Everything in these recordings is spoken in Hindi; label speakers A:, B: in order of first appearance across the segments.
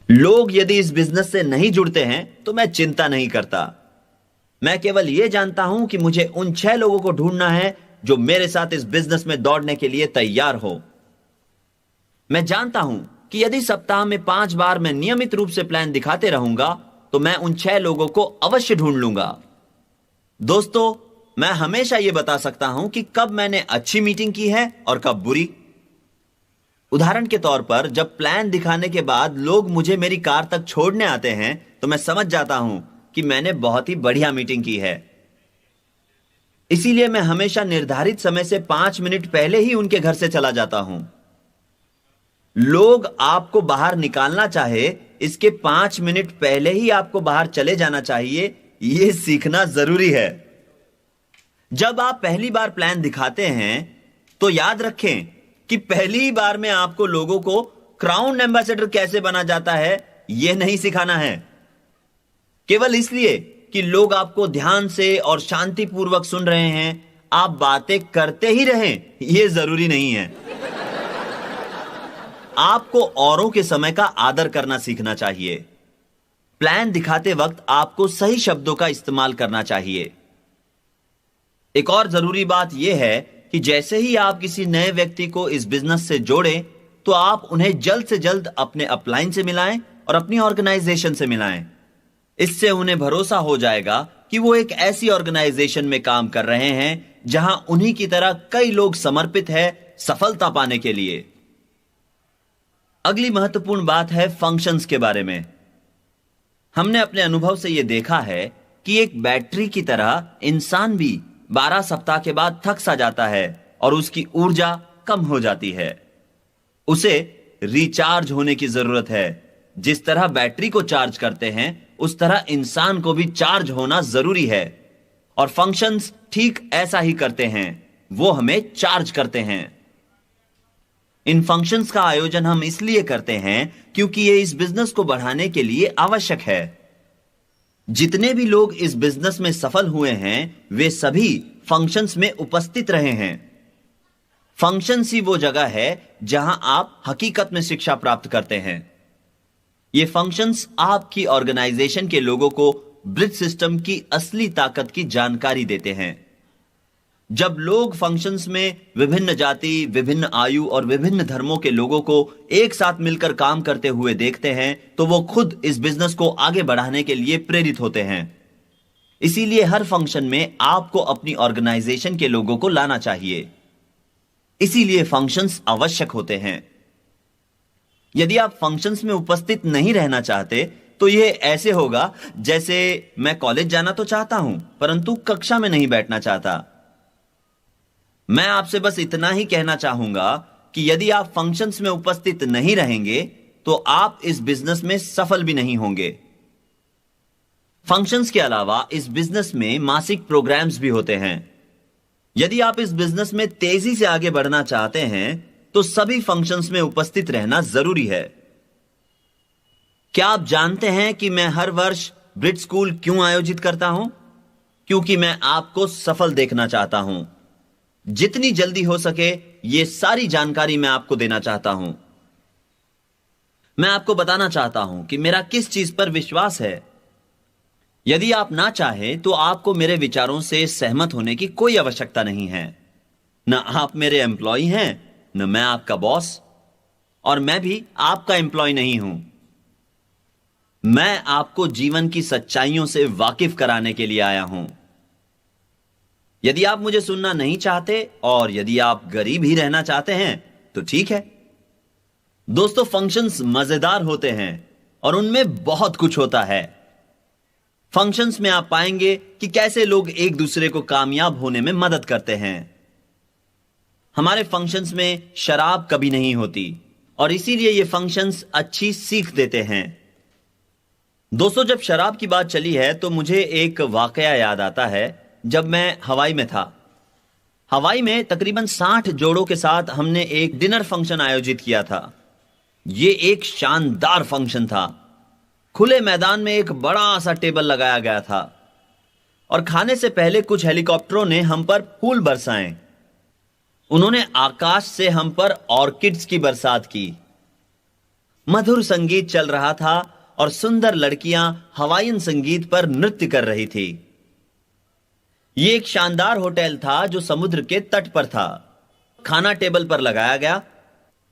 A: लोग यदि इस बिजनेस से नहीं जुड़ते हैं तो मैं चिंता नहीं करता। मैं केवल यह जानता हूं कि मुझे उन 6 लोगों को ढूंढना है जो मेरे साथ इस बिजनेस में दौड़ने के लिए तैयार हो। मैं जानता हूं कि यदि सप्ताह में 5 बार मैं नियमित रूप से प्लान दिखाते रहूंगा तो मैं उन 6 लोगों को अवश्य ढूंढ लूंगा। दोस्तों, मैं हमेशा यह बता सकता हूं कि कब मैंने अच्छी मीटिंग की है और कब बुरी। उदाहरण के तौर पर जब प्लान दिखाने के बाद लोग मुझे मेरी कार तक छोड़ने आते हैं तो मैं समझ जाता हूं कि मैंने बहुत ही बढ़िया मीटिंग की है। इसीलिए मैं हमेशा निर्धारित समय से 5 मिनट पहले ही उनके घर से चला जाता हूं। लोग आपको बाहर निकालना चाहे इसके 5 मिनट पहले ही आपको बाहर चले जाना चाहिए, यह सीखना जरूरी है। जब आप पहली बार प्लान दिखाते हैं तो याद रखें कि पहली बार में आपको लोगों को क्राउन एम्बेसडर कैसे बना जाता है यह नहीं सिखाना है। केवल इसलिए कि लोग आपको ध्यान से और शांतिपूर्वक सुन रहे हैं, आप बातें करते ही रहें यह जरूरी नहीं है। आपको औरों के समय का आदर करना सीखना चाहिए। प्लान दिखाते वक्त आपको सही शब्दों का इस्तेमाल करना चाहिए। एक और जरूरी बात यह है कि जैसे ही आप किसी नए व्यक्ति को इस बिजनेस से जोड़ें तो आप उन्हें जल्द से जल्द अपने अपलाइन से मिलाएं और अपनी ऑर्गेनाइजेशन से मिलाएं। इससे उन्हें भरोसा हो जाएगा कि वो एक ऐसी ऑर्गेनाइजेशन में काम कर रहे हैं जहां उन्हीं की तरह कई लोग समर्पित हैं सफलता पाने के लिए। अगली महत्वपूर्ण बात है फंक्शंस के बारे में। हमने अपने अनुभव से यह देखा है कि एक बैटरी की तरह इंसान भी 12 सप्ताह के बाद थक सा जाता है और उसकी ऊर्जा कम हो जाती है। उसे रिचार्ज होने की जरूरत है। जिस तरह बैटरी को चार्ज करते हैं उस तरह इंसान को भी चार्ज होना जरूरी है, और फंक्शंस ठीक ऐसा ही करते हैं, वो हमें चार्ज करते हैं। इन फंक्शंस का आयोजन हम इसलिए करते हैं क्योंकि ये इस बिजनेस को बढ़ाने के लिए आवश्यक है। जितने भी लोग इस बिजनेस में सफल हुए हैं वे सभी फंक्शंस में उपस्थित रहे हैं। फंक्शंस ही वो जगह है जहां आप हकीकत में शिक्षा प्राप्त करते हैं। ये फंक्शंस आपकी ऑर्गेनाइजेशन के लोगों को ब्रिज सिस्टम की असली ताकत की जानकारी देते हैं। जब लोग फंक्शंस में विभिन्न जाति, विभिन्न आयु और विभिन्न धर्मों के लोगों को एक साथ मिलकर काम करते हुए देखते हैं तो वो खुद इस बिजनेस को आगे बढ़ाने के लिए प्रेरित होते हैं। इसीलिए हर फंक्शन में आपको अपनी ऑर्गेनाइजेशन के लोगों को लाना चाहिए। इसीलिए फंक्शंस आवश्यक होते हैं। यदि आप फंक्शंस में उपस्थित नहीं रहना चाहते तो यह ऐसे होगा जैसे मैं कॉलेज जाना तो चाहता हूं परंतु कक्षा में नहीं बैठना चाहता। मैं आपसे बस इतना ही कहना चाहूंगा कि यदि आप फंक्शंस में उपस्थित नहीं रहेंगे तो आप इस बिजनेस में सफल भी नहीं होंगे। फंक्शंस के अलावा इस बिजनेस में मासिक प्रोग्राम्स भी होते हैं। यदि आप इस बिजनेस में तेजी से आगे बढ़ना चाहते हैं तो सभी फंक्शंस में उपस्थित रहना जरूरी है। क्या आप जानते हैं कि मैं हर वर्ष ब्रिज स्कूल क्यों आयोजित करता हूं? क्योंकि मैं आपको सफल देखना चाहता हूं। जितनी जल्दी हो सके यह सारी जानकारी मैं आपको देना चाहता हूं। मैं आपको बताना चाहता हूं कि मेरा किस चीज पर विश्वास है। यदि आप ना चाहें तो आपको मेरे विचारों से सहमत होने की कोई आवश्यकता नहीं है। न आप मेरे एम्प्लॉय हैं, न मैं आपका बॉस, और मैं भी आपका एम्प्लॉय नहीं हूं। मैं आपको जीवन की सच्चाइयों से वाकिफ कराने के लिए आया हूं। यदि आप मुझे सुनना नहीं चाहते और यदि आप गरीब ही रहना चाहते हैं तो ठीक है। दोस्तों, फंक्शंस मजेदार होते हैं और उनमें बहुत कुछ होता है। फंक्शंस में आप पाएंगे कि कैसे लोग एक दूसरे को कामयाब होने में मदद करते हैं। हमारे फंक्शंस में शराब कभी नहीं होती और इसीलिए ये फंक्शंस अच्छी सीख देते हैं। दोस्तों, जब शराब की बात चली है तो मुझे एक वाकया याद आता है। जब मैं हवाई में था, हवाई में तकरीबन 60 जोड़ों के साथ हमने एक डिनर फंक्शन आयोजित किया था। यह एक शानदार फंक्शन था। खुले मैदान में एक बड़ा सा टेबल लगाया गया था और खाने से पहले कुछ हेलीकॉप्टरों ने हम पर फूल बरसाए। उन्होंने आकाश से हम पर ऑर्किड्स की बरसात की। मधुर संगीत चल रहा था और सुंदर लड़कियां हवाईयन संगीत पर नृत्य कर रही थी। यह एक शानदार होटल था जो समुद्र के तट पर था। खाना टेबल पर लगाया गया।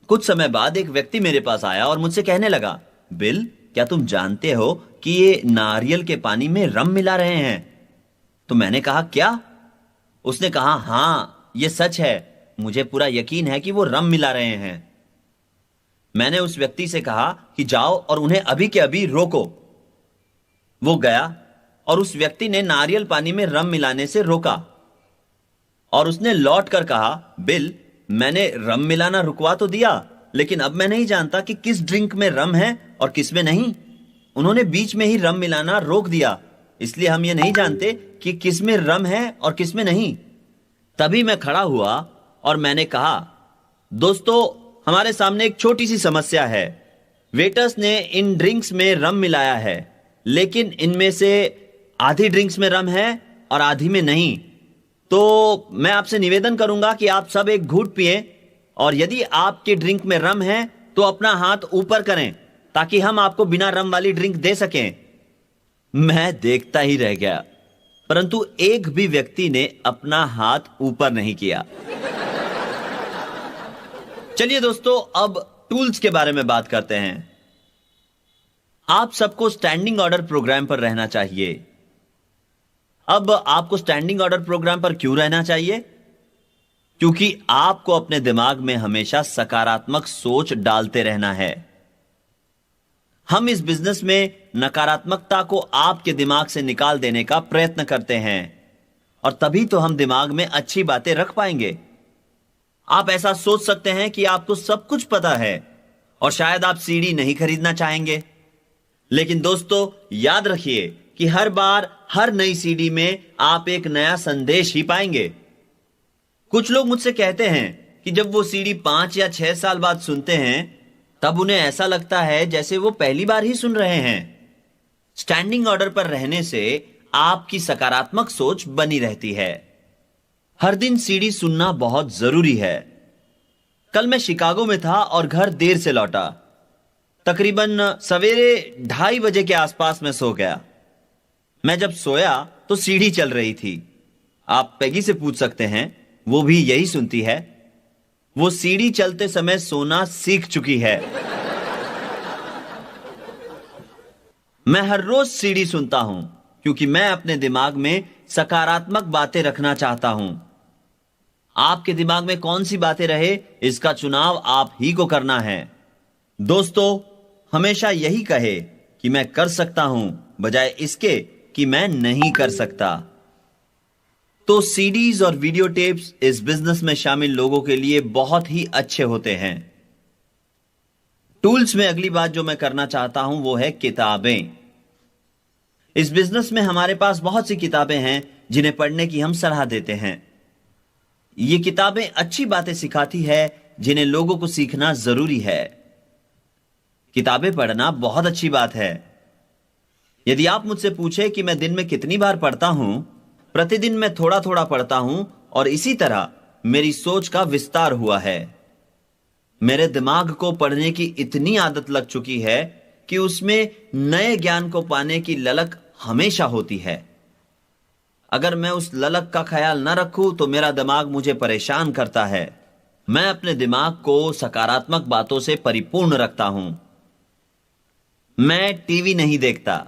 A: कुछ समय बाद एक व्यक्ति मेरे पास आया और मुझसे कहने लगा, बिल, क्या तुम जानते हो कि ये नारियल के पानी में रम मिला रहे हैं? तो मैंने कहा, क्या? उसने कहा, हां, यह सच है, मुझे पूरा यकीन है कि वो रम मिला रहे हैं। मैंने उस व्यक्ति से कहा कि जाओ और उन्हें अभी के अभी रोको। वो गया और उस व्यक्ति ने नारियल पानी में रम मिलाने से रोका और उसने लौट कर कहा, बिल, मैंने रम मिलाना रुकवा तो दिया, लेकिन अब मैं नहीं जानता कि किस ड्रिंक में रम है और किस में नहीं। उन्होंने बीच में ही रम मिलाना रोक दिया, इसलिए हम ये नहीं जानते कि किस में रम है और किस में नहीं। तभी मैं खड़ा हुआ और मैंने कहा, दोस्तों, हमारे सामने एक छोटी सी समस्या है। वेटर्स ने इन ड्रिंक्स में रम मिलाया है, लेकिन इनमें से आधी ड्रिंक्स में रम है और आधी में नहीं। तो मैं आपसे निवेदन करूंगा कि आप सब एक घूंट पिएं और यदि आपके ड्रिंक में रम है तो अपना हाथ ऊपर करें ताकि हम आपको बिना रम वाली ड्रिंक दे सकें। मैं देखता ही रह गया, परंतु एक भी व्यक्ति ने अपना हाथ ऊपर नहीं किया। चलिए दोस्तों, अब टूल्स के बारे में बात करते हैं। आप सबको स्टैंडिंग ऑर्डर प्रोग्राम पर रहना चाहिए। अब आपको स्टैंडिंग ऑर्डर प्रोग्राम पर क्यों रहना चाहिए? क्योंकि आपको अपने दिमाग में हमेशा सकारात्मक सोच डालते रहना है। हम इस बिजनेस में नकारात्मकता को आपके दिमाग से निकाल देने का प्रयत्न करते हैं और तभी तो हम दिमाग में अच्छी बातें रख पाएंगे। आप ऐसा सोच सकते हैं कि आपको सब कुछ पता है और शायद आप सीडी नहीं खरीदना चाहेंगे, लेकिन दोस्तों, याद रखिए कि हर बार हर नई सीडी में आप एक नया संदेश ही पाएंगे। कुछ लोग मुझसे कहते हैं कि जब वो सीडी 5 या 6 साल बाद सुनते हैं तब उन्हें ऐसा लगता है जैसे वो पहली बार ही सुन रहे हैं। स्टैंडिंग ऑर्डर पर रहने से आपकी सकारात्मक सोच बनी रहती है। हर दिन सीडी सुनना बहुत जरूरी है। कल मैं शिकागो में था और घर देर से लौटा। तकरीबन सवेरे 2:30 बजे के आसपास मैं सो गया। मैं जब सोया तो सीडी चल रही थी। आप पैगी से पूछ सकते हैं, वो भी यही सुनती है। वो सीडी चलते समय सोना सीख चुकी है। मैं हर रोज सीडी सुनता हूं क्योंकि मैं अपने दिमाग में सकारात्मक बातें रखना चाहता हूं। आपके दिमाग में कौन सी बातें रहे, इसका चुनाव आप ही को करना है। दोस्तों, हमेशा यही कहे कि मैं कर सकता हूं, बजाय इसके कि मैं नहीं कर सकता। तो सीडीज और वीडियो टेप्स इस बिजनेस में शामिल लोगों के लिए बहुत ही अच्छे होते हैं। टूल्स में अगली बात जो मैं करना चाहता हूं वो है किताबें। इस बिजनेस में हमारे पास बहुत सी किताबें हैं जिन्हें पढ़ने की हम सलाह देते हैं। ये किताबें अच्छी बातें सिखाती है जिन्हें लोगों को सीखना जरूरी है। किताबें पढ़ना बहुत अच्छी बात है। यदि आप मुझसे पूछे कि मैं दिन में कितनी बार पढ़ता हूं, प्रतिदिन मैं थोड़ा थोड़ा पढ़ता हूं और इसी तरह मेरी सोच का विस्तार हुआ है। मेरे दिमाग को पढ़ने की इतनी आदत लग चुकी है कि उसमें नए ज्ञान को पाने की ललक हमेशा होती है। अगर मैं उस ललक का ख्याल न रखूं तो मेरा दिमाग मुझे परेशान करता है। मैं अपने दिमाग को सकारात्मक बातों से परिपूर्ण रखता हूं। मैं टीवी नहीं देखता।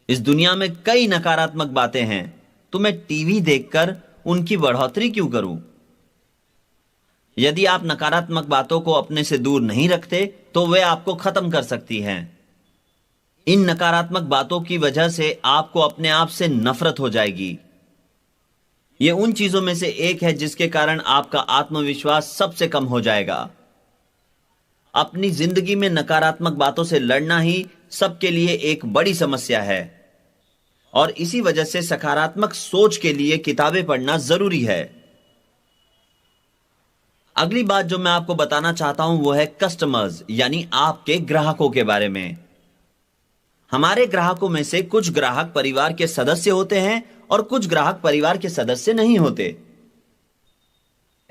A: इस दुनिया में कई नकारात्मक बातें हैं, तो मैं टीवी देखकर उनकी बढ़ोतरी क्यों करूं? यदि आप नकारात्मक बातों को अपने से दूर नहीं रखते तो वे आपको खत्म कर सकती हैं। इन नकारात्मक बातों की वजह से आपको अपने आप से नफरत हो जाएगी। यह उन चीजों में से एक है जिसके कारण आपका आत्मविश्वास सबसे कम हो जाएगा। अपनी जिंदगी में नकारात्मक बातों से लड़ना ही सबके लिए एक बड़ी समस्या है और इसी वजह से सकारात्मक सोच के लिए किताबें पढ़ना जरूरी है। अगली बात जो मैं आपको बताना चाहता हूं वो है कस्टमर्स, यानी आपके ग्राहकों के बारे में। हमारे ग्राहकों में से कुछ ग्राहक परिवार के सदस्य होते हैं और कुछ ग्राहक परिवार के सदस्य नहीं होते।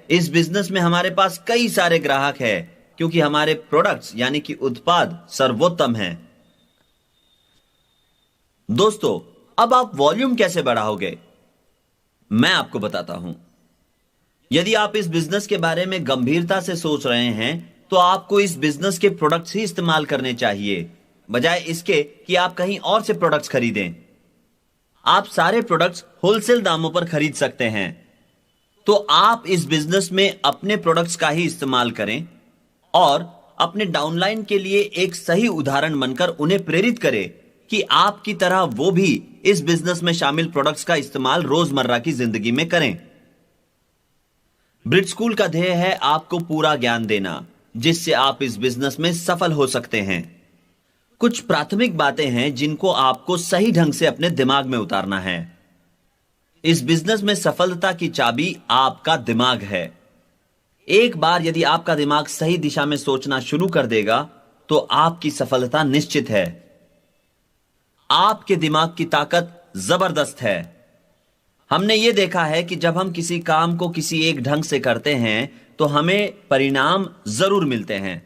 A: इस बिजनेस में हमारे पास कई सारे ग्राहक हैं क्योंकि हमारे प्रोडक्ट्स यानी कि उत्पाद सर्वोत्तम हैं। दोस्तों, अब आप वॉल्यूम कैसे बढ़ाओगे? मैं आपको बताता हूं। यदि आप इस बिजनेस के बारे में गंभीरता से सोच रहे हैं तो आपको इस बिजनेस के प्रोडक्ट्स ही इस्तेमाल करने चाहिए, बजाय इसके कि आप कहीं और से प्रोडक्ट्स खरीदें। आप सारे प्रोडक्ट्स होलसेल दामों पर खरीद सकते हैं, तो आप इस बिजनेस में अपने प्रोडक्ट्स का ही इस्तेमाल करें और अपने डाउनलाइन के लिए एक सही उदाहरण बनकर उन्हें प्रेरित करें कि आपकी तरह वो भी इस बिजनेस में शामिल प्रोडक्ट्स का इस्तेमाल रोजमर्रा की जिंदगी में करें। ब्रिट स्कूल का ध्येय है आपको पूरा ज्ञान देना, जिससे आप इस बिजनेस में सफल हो सकते हैं। कुछ प्राथमिक बातें हैं जिनको आपको सही ढंग से अपने दिमाग में उतारना है। इस बिजनेस में सफलता की चाबी आपका दिमाग है। एक बार यदि आपका दिमाग सही दिशा में सोचना शुरू कर देगा तो आपकी सफलता निश्चित है। आपके दिमाग की ताकत जबरदस्त है। हमने यह देखा है कि जब हम किसी काम को किसी एक ढंग से करते हैं तो हमें परिणाम जरूर मिलते हैं।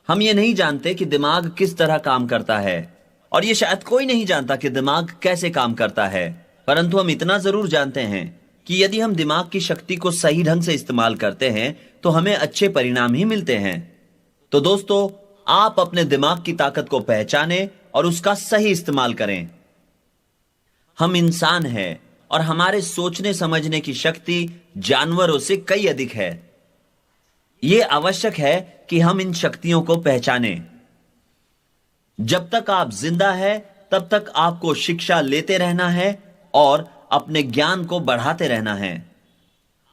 A: हम यह नहीं जानते कि दिमाग किस तरह काम करता है, और यह शायद कोई नहीं जानता कि दिमाग कैसे काम करता है, परंतु हम इतना जरूर जानते हैं कि यदि हम दिमाग की शक्ति को सही ढंग से इस्तेमाल करते हैं तो हमें अच्छे परिणाम ही मिलते हैं। तो दोस्तों, आप अपने दिमाग की ताकत को पहचानें और उसका सही इस्तेमाल करें। हम इंसान हैं और हमारे सोचने समझने की शक्ति जानवरों से कई अधिक है। यह आवश्यक है कि हम इन शक्तियों को पहचानें। जब तक आप जिंदा हैं, तब तक आपको शिक्षा लेते रहना है और अपने ज्ञान को बढ़ाते रहना है।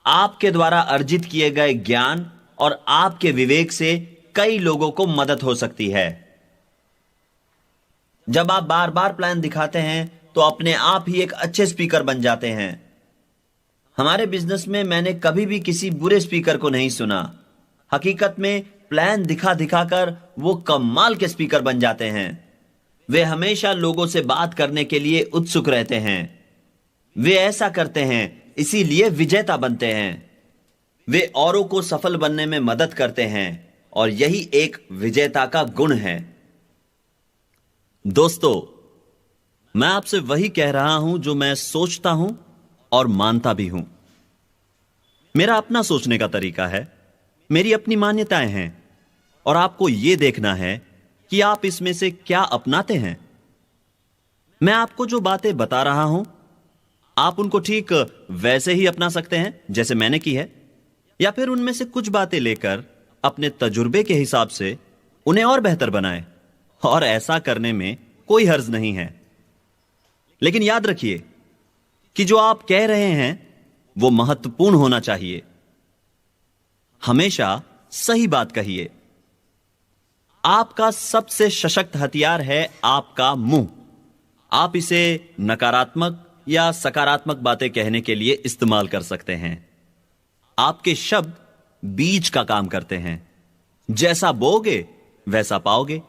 A: आपके द्वारा अर्जित किए गए ज्ञान और आपके विवेक से कई लोगों को मदद हो सकती है। जब आप बार बार प्लान दिखाते हैं तो अपने आप ही एक अच्छे स्पीकर बन जाते हैं। हमारे बिजनेस में मैंने कभी भी किसी बुरे स्पीकर को नहीं सुना। हकीकत में प्लान दिखा दिखाकर वो कमाल के स्पीकर बन जाते हैं। वे हमेशा लोगों से बात करने के लिए उत्सुक रहते हैं। वे ऐसा करते हैं, इसीलिए विजेता बनते हैं। वे औरों को सफल बनने में मदद करते हैं और यही एक विजेता का गुण है। दोस्तों, मैं आपसे वही कह रहा हूं जो मैं सोचता हूं और मानता भी हूं। मेरा अपना सोचने का तरीका है, मेरी अपनी मान्यताएं हैं, और आपको यह देखना है कि आप इसमें से क्या अपनाते हैं। मैं आपको जो बातें बता रहा हूं, आप उनको ठीक वैसे ही अपना सकते हैं जैसे मैंने की है, या फिर उनमें से कुछ बातें लेकर अपने तजुर्बे के हिसाब से उन्हें और बेहतर बनाएं। और ऐसा करने में कोई हर्ज नहीं है। लेकिन याद रखिए कि जो आप कह रहे हैं वो महत्वपूर्ण होना चाहिए। हमेशा सही बात कहिए। आपका सबसे सशक्त हथियार है आपका मुंह। आप इसे नकारात्मक या सकारात्मक बातें कहने के लिए इस्तेमाल कर सकते हैं। आपके शब्द बीज का काम करते हैं। जैसा बोओगे वैसा पाओगे।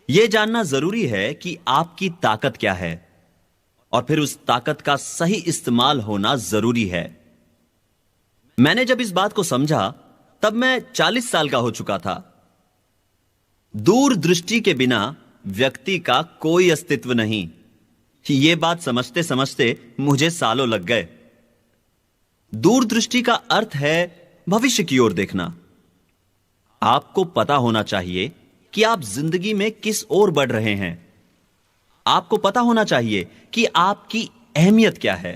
A: यह जानना जरूरी है कि आपकी ताकत क्या है, और फिर उस ताकत का सही इस्तेमाल होना जरूरी है। मैंने जब इस बात को समझा तब मैं 40 साल का हो चुका था। दूरदृष्टि के बिना व्यक्ति का कोई अस्तित्व नहीं। यह बात समझते समझते मुझे सालों लग गए। दूरदृष्टि का अर्थ है भविष्य की ओर देखना। आपको पता होना चाहिए कि आप जिंदगी में किस ओर बढ़ रहे हैं। आपको पता होना चाहिए कि आपकी अहमियत क्या है।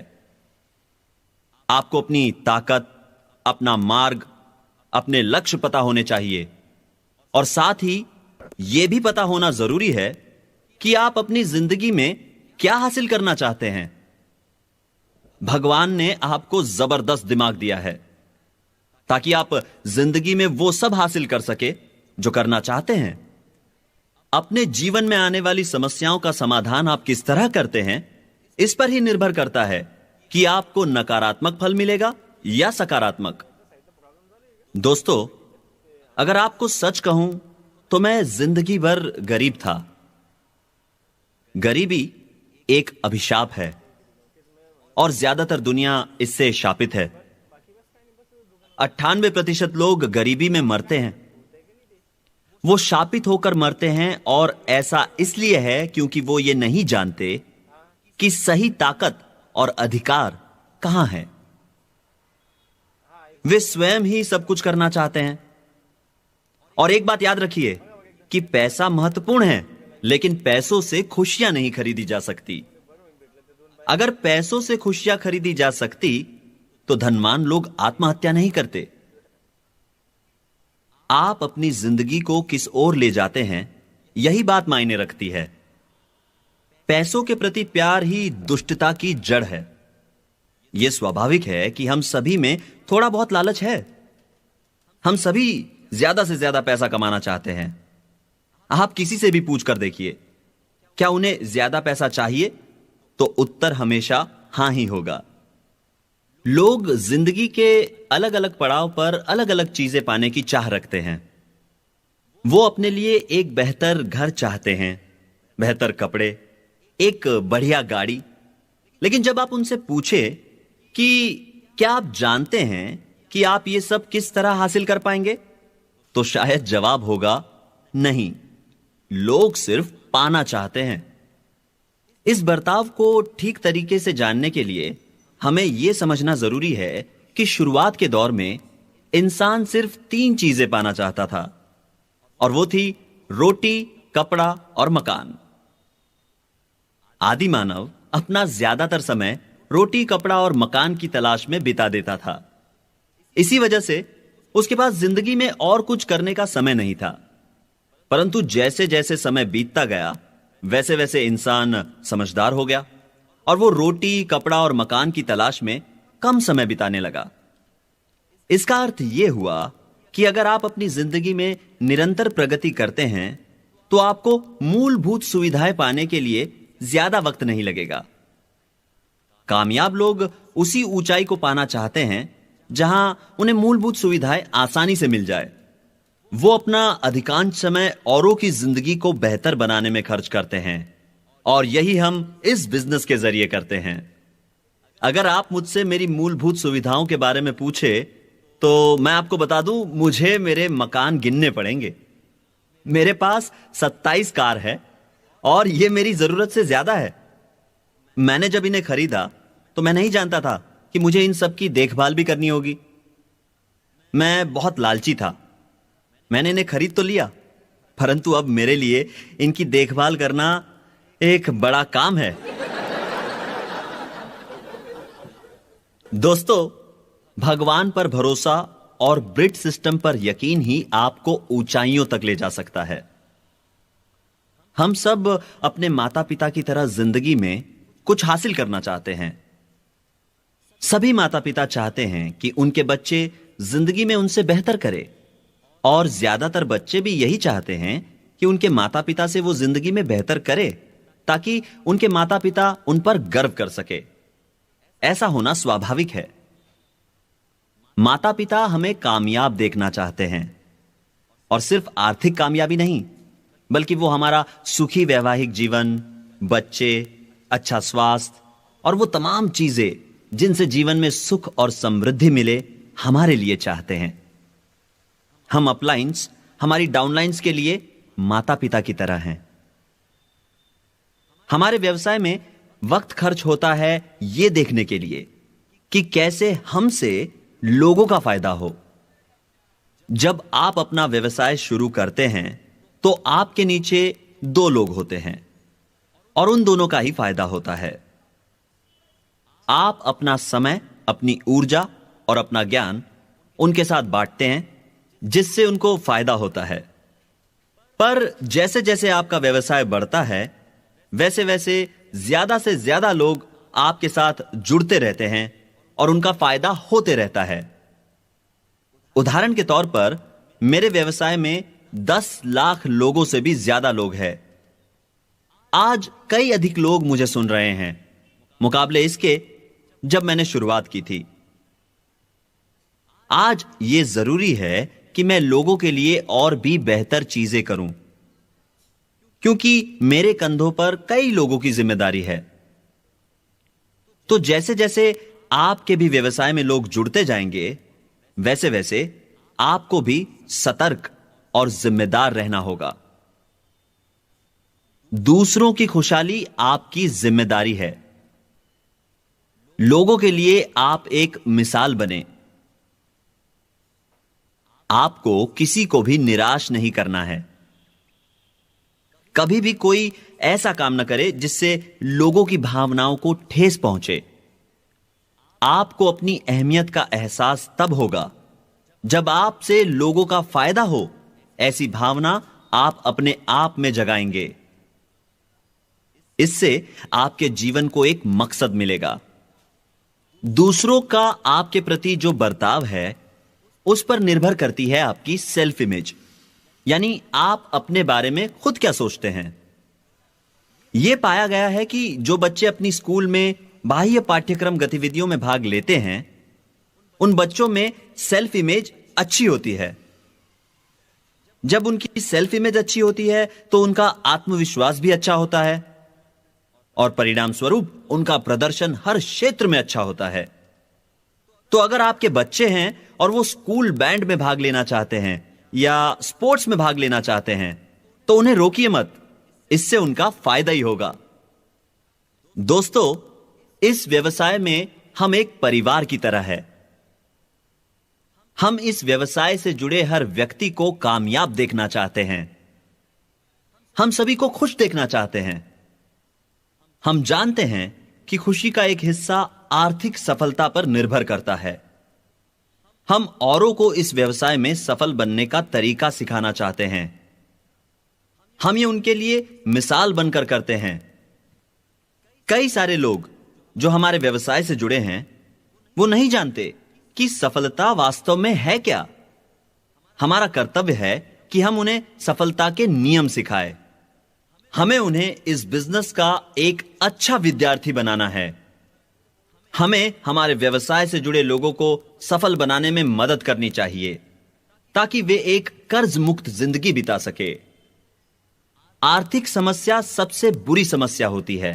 A: आपको अपनी ताकत, अपना मार्ग, अपने लक्ष्य पता होने चाहिए, और साथ ही यह भी पता होना जरूरी है कि आप अपनी जिंदगी में क्या हासिल करना चाहते हैं। भगवान ने आपको जबरदस्त दिमाग दिया है ताकि आप जिंदगी में वो सब हासिल कर सके जो करना चाहते हैं। अपने जीवन में आने वाली समस्याओं का समाधान आप किस तरह करते हैं, इस पर ही निर्भर करता है कि आपको नकारात्मक फल मिलेगा या सकारात्मक। दोस्तों, अगर आपको सच कहूं तो मैं जिंदगी भर गरीब था। गरीबी एक अभिशाप है और ज्यादातर दुनिया इससे शापित है। 98% लोग गरीबी में मरते हैं। वो शापित होकर मरते हैं, और ऐसा इसलिए है क्योंकि वो ये नहीं जानते कि सही ताकत और अधिकार कहां है। वे स्वयं ही सब कुछ करना चाहते हैं। और एक बात याद रखिए कि पैसा महत्वपूर्ण है, लेकिन पैसों से खुशियां नहीं खरीदी जा सकती। अगर पैसों से खुशियां खरीदी जा सकती तो धनवान लोग आत्महत्या नहीं करते। आप अपनी जिंदगी को किस ओर ले जाते हैं, यही बात मायने रखती है। पैसों के प्रति प्यार ही दुष्टता की जड़ है। यह स्वाभाविक है कि हम सभी में थोड़ा बहुत लालच है। हम सभी ज्यादा से ज्यादा पैसा कमाना चाहते हैं। आप किसी से भी पूछ कर देखिए, क्या उन्हें ज्यादा पैसा चाहिए, तो उत्तर हमेशा हां ही होगा। लोग जिंदगी के अलग अलग पड़ाव पर अलग अलग चीजें पाने की चाह रखते हैं। वो अपने लिए एक बेहतर घर चाहते हैं, बेहतर कपड़े, एक बढ़िया गाड़ी। लेकिन जब आप उनसे पूछे कि क्या आप जानते हैं कि आप ये सब किस तरह हासिल कर पाएंगे, तो शायद जवाब होगा नहीं। लोग सिर्फ पाना चाहते हैं। इस बर्ताव को ठीक तरीके से जानने के लिए हमें यह समझना जरूरी है कि शुरुआत के दौर में इंसान सिर्फ 3 चीजें पाना चाहता था, और वो थी रोटी, कपड़ा और मकान। आदि मानव अपना ज्यादातर समय रोटी, कपड़ा और मकान की तलाश में बिता देता था। इसी वजह से उसके पास जिंदगी में और कुछ करने का समय नहीं था। परंतु जैसे जैसे समय बीतता गया, वैसे वैसे इंसान समझदार हो गया, और वो रोटी, कपड़ा और मकान की तलाश में कम समय बिताने लगा। इसका अर्थ यह हुआ कि अगर आप अपनी जिंदगी में निरंतर प्रगति करते हैं, तो आपको मूलभूत सुविधाएं पाने के लिए ज्यादा वक्त नहीं लगेगा। कामयाब लोग उसी ऊंचाई को पाना चाहते हैं जहां उन्हें मूलभूत सुविधाएं आसानी से मिल जाए। वो अपना अधिकांश समय औरों की जिंदगी को बेहतर बनाने में खर्च करते हैं, और यही हम इस बिजनेस के जरिए करते हैं। अगर आप मुझसे मेरी मूलभूत सुविधाओं के बारे में पूछे, तो मैं आपको बता दूं, मुझे मेरे मकान गिनने पड़ेंगे। मेरे पास 27 कार है, और यह मेरी जरूरत से ज्यादा है। मैंने जब इन्हें खरीदा तो मैं नहीं जानता था कि मुझे इन सब की देखभाल भी करनी होगी। मैं बहुत लालची था। मैंने इन्हें खरीद तो लिया, परंतु अब मेरे लिए इनकी देखभाल करना एक बड़ा काम है। दोस्तों, भगवान पर भरोसा और ब्रिट सिस्टम पर यकीन ही आपको ऊंचाइयों तक ले जा सकता है। हम सब अपने माता पिता की तरह जिंदगी में कुछ हासिल करना चाहते हैं। सभी माता पिता चाहते हैं कि उनके बच्चे जिंदगी में उनसे बेहतर करें, और ज्यादातर बच्चे भी यही चाहते हैं कि उनके माता पिता से वो जिंदगी में बेहतर करे, ताकि उनके माता पिता उन पर गर्व कर सके। ऐसा होना स्वाभाविक है। माता पिता हमें कामयाब देखना चाहते हैं, और सिर्फ आर्थिक कामयाबी नहीं, बल्कि वो हमारा सुखी वैवाहिक जीवन, बच्चे, अच्छा स्वास्थ्य और वो तमाम चीजें जिनसे जीवन में सुख और समृद्धि मिले, हमारे लिए चाहते हैं। हम अपलाइंस हमारी डाउनलाइंस के लिए माता पिता की तरह हैं। हमारे व्यवसाय में वक्त खर्च होता है यह देखने के लिए कि कैसे हमसे लोगों का फायदा हो। जब आप अपना व्यवसाय शुरू करते हैं, तो आपके नीचे 2 लोग होते हैं, और उन दोनों का ही फायदा होता है। आप अपना समय, अपनी ऊर्जा और अपना ज्ञान उनके साथ बांटते हैं, जिससे उनको फायदा होता है। पर जैसे जैसे आपका व्यवसाय बढ़ता है, वैसे वैसे ज्यादा से ज्यादा लोग आपके साथ जुड़ते रहते हैं, और उनका फायदा होते रहता है। उदाहरण के तौर पर, मेरे व्यवसाय में 10 लाख लोगों से भी ज्यादा लोग हैं। आज कई अधिक लोग मुझे सुन रहे हैं, मुकाबले इसके जब मैंने शुरुआत की थी। आज यह जरूरी है कि मैं लोगों के लिए और भी बेहतर चीजें करूं, क्योंकि मेरे कंधों पर कई लोगों की जिम्मेदारी है। तो जैसे जैसे आपके भी व्यवसाय में लोग जुड़ते जाएंगे, वैसे वैसे आपको भी सतर्क और जिम्मेदार रहना होगा। दूसरों की खुशहाली आपकी जिम्मेदारी है। लोगों के लिए आप एक मिसाल बने। आपको किसी को भी निराश नहीं करना है। कभी भी कोई ऐसा काम न करे जिससे लोगों की भावनाओं को ठेस पहुंचे। आपको अपनी अहमियत का एहसास तब होगा जब आपसे लोगों का फायदा हो। ऐसी भावना आप अपने आप में जगाएंगे। इससे आपके जीवन को एक मकसद मिलेगा। दूसरों का आपके प्रति जो बर्ताव है उस पर निर्भर करती है आपकी सेल्फ इमेज, यानी आप अपने बारे में खुद क्या सोचते हैं। यह पाया गया है कि जो बच्चे अपनी स्कूल में बाह्य पाठ्यक्रम गतिविधियों में भाग लेते हैं, उन बच्चों में सेल्फ इमेज अच्छी होती है। जब उनकी सेल्फ इमेज अच्छी होती है तो उनका आत्मविश्वास भी अच्छा होता है और परिणाम स्वरूप उनका प्रदर्शन हर क्षेत्र में अच्छा होता है। तो अगर आपके बच्चे हैं और वो स्कूल बैंड में भाग लेना चाहते हैं या स्पोर्ट्स में भाग लेना चाहते हैं, तो उन्हें रोकिए मत। इससे उनका फायदा ही होगा। दोस्तों, इस व्यवसाय में हम एक परिवार की तरह है। हम इस व्यवसाय से जुड़े हर व्यक्ति को कामयाब देखना चाहते हैं। हम सभी को खुश देखना चाहते हैं। हम जानते हैं कि खुशी का एक हिस्सा आर्थिक सफलता पर निर्भर करता है। हम औरों को इस व्यवसाय में सफल बनने का तरीका सिखाना चाहते हैं। हम ये उनके लिए मिसाल बनकर करते हैं। कई सारे लोग जो हमारे व्यवसाय से जुड़े हैं, वो नहीं जानते कि सफलता वास्तव में है क्या। हमारा कर्तव्य है कि हम उन्हें सफलता के नियम सिखाएं। हमें उन्हें इस बिजनेस का एक अच्छा विद्यार्थी बनाना है। हमें हमारे व्यवसाय से जुड़े लोगों को सफल बनाने में मदद करनी चाहिए ताकि वे एक कर्ज मुक्त जिंदगी बिता सके। आर्थिक समस्या सबसे बुरी समस्या होती है।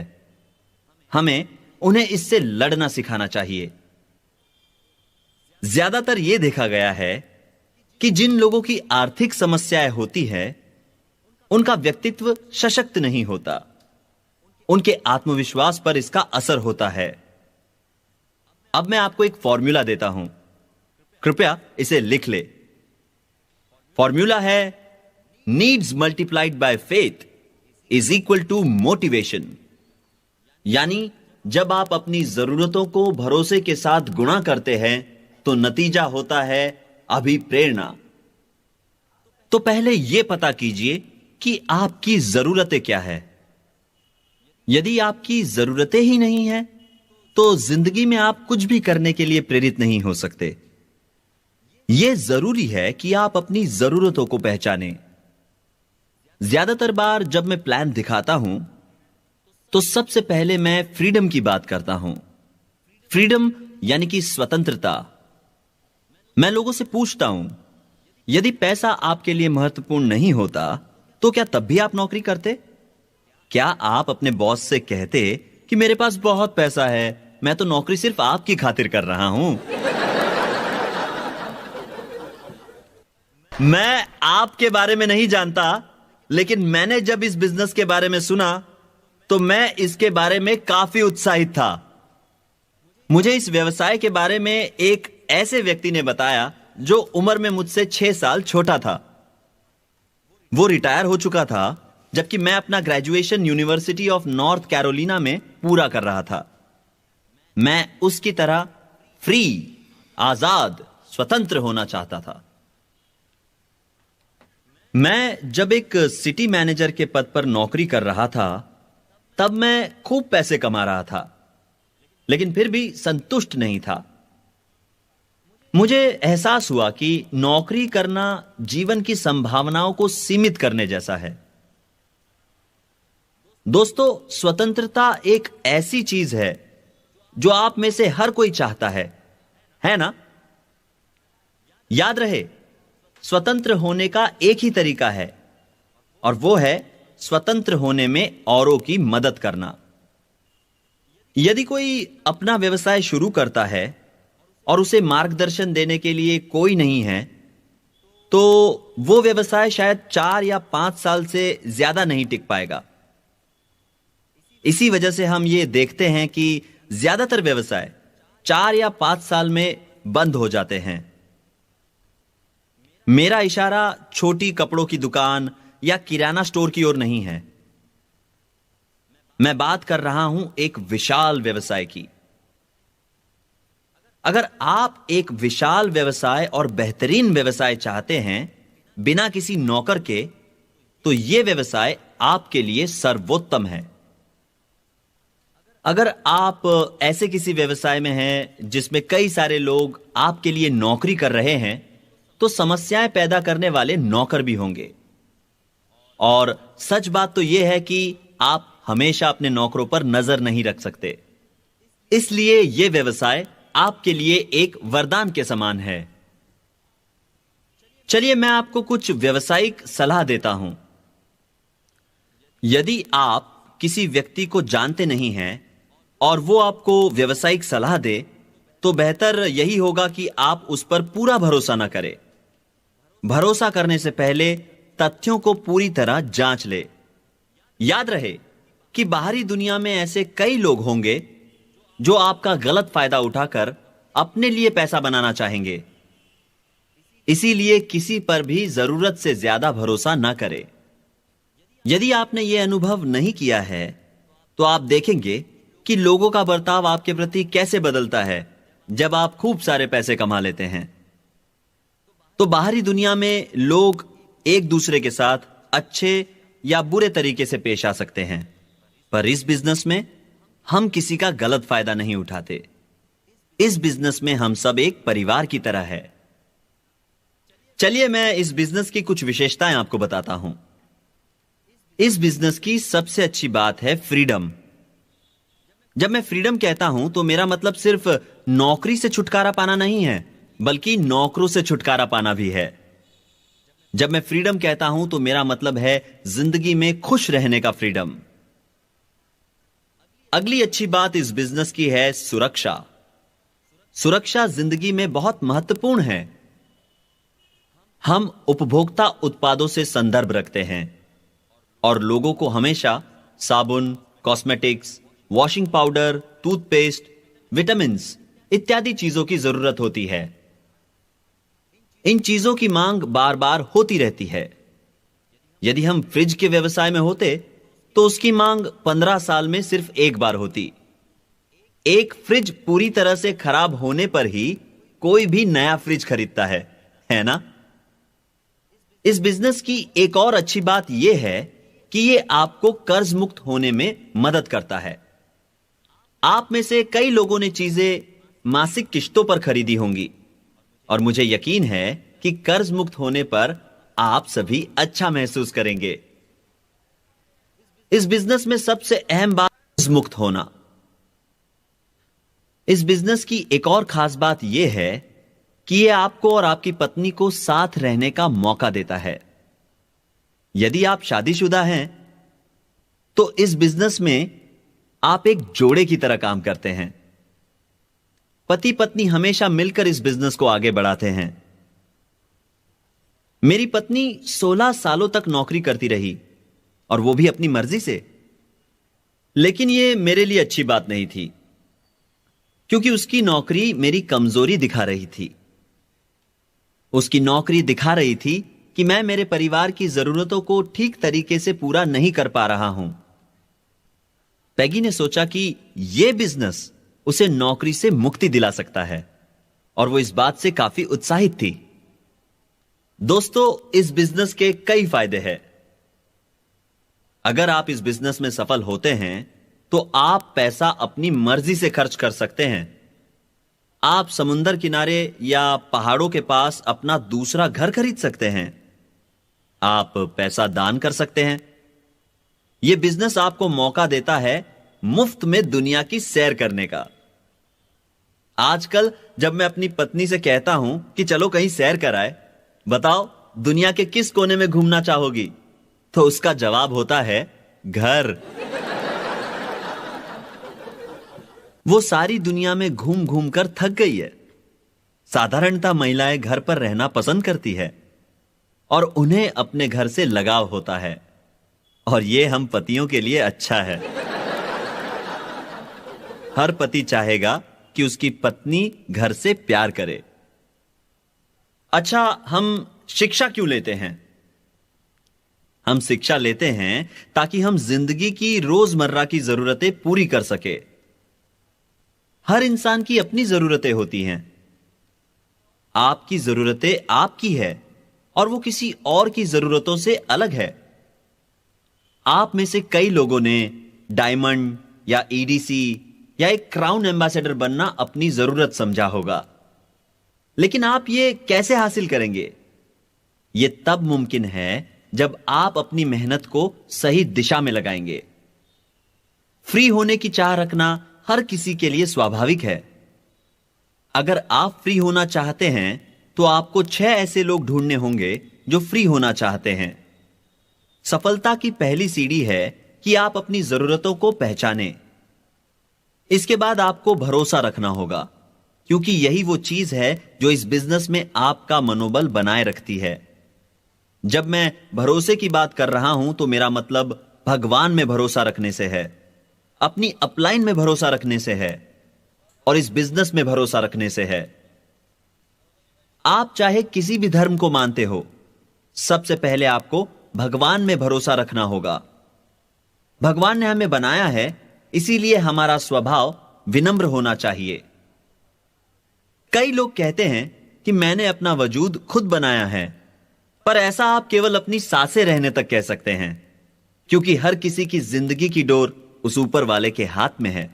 A: हमें उन्हें इससे लड़ना सिखाना चाहिए। ज्यादातर यह देखा गया है कि जिन लोगों की आर्थिक समस्याएं होती है, उनका व्यक्तित्व सशक्त नहीं होता। उनके आत्मविश्वास पर इसका असर होता है। अब मैं आपको एक फॉर्मूला देता हूं, कृपया इसे लिख ले। फॉर्मूला है needs multiplied by faith is equal to motivation. यानी जब आप अपनी जरूरतों को भरोसे के साथ गुणा करते हैं तो नतीजा होता है अभिप्रेरणा। तो पहले यह पता कीजिए कि आपकी जरूरतें क्या है। यदि आपकी जरूरतें ही नहीं हैं, तो जिंदगी में आप कुछ भी करने के लिए प्रेरित नहीं हो सकते। यह जरूरी है कि आप अपनी जरूरतों को पहचानें। ज्यादातर बार जब मैं प्लान दिखाता हूं, तो सबसे पहले मैं फ्रीडम की बात करता हूं। फ्रीडम यानी कि स्वतंत्रता। मैं लोगों से पूछता हूं, यदि पैसा आपके लिए महत्वपूर्ण नहीं होता तो क्या तब भी आप नौकरी करते? क्या आप अपने बॉस से कहते कि मेरे पास बहुत पैसा है, मैं तो नौकरी सिर्फ आपकी खातिर कर रहा हूं? मैं आपके बारे में नहीं जानता, लेकिन मैंने जब इस बिजनेस के बारे में सुना तो मैं इसके बारे में काफी उत्साहित था। मुझे इस व्यवसाय के बारे में एक ऐसे व्यक्ति ने बताया जो उम्र में मुझसे 6 साल छोटा था। वो रिटायर हो चुका था जबकि मैं अपना graduation university of north Carolina में पूरा कर रहा था। मैं उसकी तरह फ्री, आजाद, स्वतंत्र होना चाहता था। मैं जब एक सिटी मैनेजर के पद पर नौकरी कर रहा था, तब मैं खूब पैसे कमा रहा था, लेकिन फिर भी संतुष्ट नहीं था। मुझे एहसास हुआ कि नौकरी करना जीवन की संभावनाओं को सीमित करने जैसा है। दोस्तों, स्वतंत्रता एक ऐसी चीज है जो आप में से हर कोई चाहता है ना? याद रहे, स्वतंत्र होने का एक ही तरीका है और वो है स्वतंत्र होने में औरों की मदद करना। यदि कोई अपना व्यवसाय शुरू करता है और उसे मार्गदर्शन देने के लिए कोई नहीं है, तो वो व्यवसाय शायद 4 या 5 साल से ज्यादा नहीं टिक पाएगा। इसी वजह से हम ये देखते हैं कि ज्यादातर व्यवसाय 4 या 5 साल में बंद हो जाते हैं। मेरा इशारा छोटी कपड़ों की दुकान या किराना स्टोर की ओर नहीं है। मैं बात कर रहा हूं एक विशाल व्यवसाय की। अगर आप एक विशाल व्यवसाय और बेहतरीन व्यवसाय चाहते हैं बिना किसी नौकर के, तो यह व्यवसाय आपके लिए सर्वोत्तम है। अगर आप ऐसे किसी व्यवसाय में हैं जिसमें कई सारे लोग आपके लिए नौकरी कर रहे हैं, तो समस्याएं पैदा करने वाले नौकर भी होंगे। और सच बात तो यह है कि आप हमेशा अपने नौकरों पर नजर नहीं रख सकते। इसलिए यह व्यवसाय आपके लिए एक वरदान के समान है। चलिए मैं आपको कुछ व्यावसायिक सलाह देता हूं। यदि आप किसी व्यक्ति को जानते नहीं हैं और वो आपको व्यावसायिक सलाह दे, तो बेहतर यही होगा कि आप उस पर पूरा भरोसा ना करें। भरोसा करने से पहले तथ्यों को पूरी तरह जांच ले। याद रहे कि बाहरी दुनिया में ऐसे कई लोग होंगे जो आपका गलत फायदा उठाकर अपने लिए पैसा बनाना चाहेंगे। इसीलिए किसी पर भी जरूरत से ज्यादा भरोसा ना करें। यदि आपने यह अनुभव नहीं किया है, तो आप देखेंगे कि लोगों का बर्ताव आपके प्रति कैसे बदलता है जब आप खूब सारे पैसे कमा लेते हैं। तो बाहरी दुनिया में लोग एक दूसरे के साथ अच्छे या बुरे तरीके से पेश आ सकते हैं, पर इस बिजनेस में हम किसी का गलत फायदा नहीं उठाते। इस बिजनेस में हम सब एक परिवार की तरह है। चलिए मैं इस बिजनेस की कुछ विशेषताएं आपको बताता हूं। इस बिजनेस की सबसे अच्छी बात है फ्रीडम। जब मैं फ्रीडम कहता हूं तो मेरा मतलब सिर्फ नौकरी से छुटकारा पाना नहीं है, बल्कि नौकरों से छुटकारा पाना भी है। जब मैं फ्रीडम कहता हूं तो मेरा मतलब है जिंदगी में खुश रहने का फ्रीडम। अगली अच्छी बात इस बिजनेस की है सुरक्षा। सुरक्षा जिंदगी में बहुत महत्वपूर्ण है। हम उपभोक्ता उत्पादों से संदर्भ रखते हैं और लोगों को हमेशा साबुन, cosmetics, washing powder, toothpaste, vitamins इत्यादि चीजों की जरूरत होती है। इन चीजों की मांग बार बार होती रहती है। यदि हम फ्रिज के व्यवसाय में होते तो उसकी मांग 15 साल में सिर्फ एक बार होती। एक फ्रिज पूरी तरह से खराब होने पर ही कोई भी नया फ्रिज खरीदता है ना? इस बिजनेस की एक और अच्छी बात यह है कि यह आपको कर्ज मुक्त होने में मदद करता है। आप में से कई लोगों ने चीजें मासिक किश्तों पर खरीदी होंगी और मुझे यकीन है कि कर्ज मुक्त होने पर आप सभी अच्छा महसूस करेंगे। इस बिजनेस में सबसे अहम बात कर्ज मुक्त होना। इस बिजनेस की एक और खास बात यह है कि यह आपको और आपकी पत्नी को साथ रहने का मौका देता है। यदि आप शादीशुदा हैं तो इस बिजनेस में आप एक जोड़े की तरह काम करते हैं। पति पत्नी हमेशा मिलकर इस बिजनेस को आगे बढ़ाते हैं। मेरी पत्नी 16 सालों तक नौकरी करती रही और वो भी अपनी मर्जी से। लेकिन यह मेरे लिए अच्छी बात नहीं थी, क्योंकि उसकी नौकरी मेरी कमजोरी दिखा रही थी। उसकी नौकरी दिखा रही थी कि मैं मेरे परिवार की जरूरतों को ठीक तरीके से पूरा नहीं कर पा रहा हूं। पैगी ने सोचा कि यह बिजनेस उसे नौकरी से मुक्ति दिला सकता है और वो इस बात से काफी उत्साहित थी। दोस्तों, इस बिजनेस के कई फायदे हैं। अगर आप इस बिजनेस में सफल होते हैं तो आप पैसा अपनी मर्जी से खर्च कर सकते हैं। आप समुंदर किनारे या पहाड़ों के पास अपना दूसरा घर खरीद सकते हैं। आप पैसा दान कर सकते हैं। यह बिजनेस आपको मौका देता है मुफ्त में दुनिया की सैर करने का। आजकल जब मैं अपनी पत्नी से कहता हूं कि चलो कहीं सैर कराए, बताओ दुनिया के किस कोने में घूमना चाहोगी, तो उसका जवाब होता है घर। वो सारी दुनिया में घूम घूम कर थक गई है, साधारणतः महिलाएं घर पर रहना पसंद करती है और उन्हें अपने घर से लगाव होता है, और यह हम पतियों के लिए अच्छा है। हर पति चाहेगा कि उसकी पत्नी घर से प्यार करे। अच्छा, हम शिक्षा क्यों लेते हैं? हम शिक्षा लेते हैं ताकि हम जिंदगी की रोजमर्रा की जरूरतें पूरी कर सके। हर इंसान की अपनी जरूरतें होती हैं। आपकी जरूरतें आपकी है और वो किसी और की जरूरतों से अलग है। आप में से कई लोगों ने डायमंड या ईडीसी या एक क्राउन एम्बेसडर बनना अपनी जरूरत समझा होगा, लेकिन आप ये कैसे हासिल करेंगे? यह तब मुमकिन है जब आप अपनी मेहनत को सही दिशा में लगाएंगे। फ्री होने की चाह रखना हर किसी के लिए स्वाभाविक है। अगर आप फ्री होना चाहते हैं तो आपको 6 ऐसे लोग ढूंढने होंगे जो फ्री होना चाहते हैं। सफलता की पहली सीढ़ी है कि आप अपनी जरूरतों को पहचानें। इसके बाद आपको भरोसा रखना होगा, क्योंकि यही वो चीज है जो इस बिजनेस में आपका मनोबल बनाए रखती है। जब मैं भरोसे की बात कर रहा हूं तो मेरा मतलब भगवान में भरोसा रखने से है, अपनी अपलाइन में भरोसा रखने से है और इस बिजनेस में भरोसा रखने से है। आप चाहे किसी भी धर्म को मानते हो, सबसे पहले आपको भगवान में भरोसा रखना होगा। भगवान ने हमें बनाया है, इसीलिए हमारा स्वभाव विनम्र होना चाहिए। कई लोग कहते हैं कि मैंने अपना वजूद खुद बनाया है, पर ऐसा आप केवल अपनी सांसें रहने तक कह सकते हैं, क्योंकि हर किसी की जिंदगी की डोर उस ऊपर वाले के हाथ में है।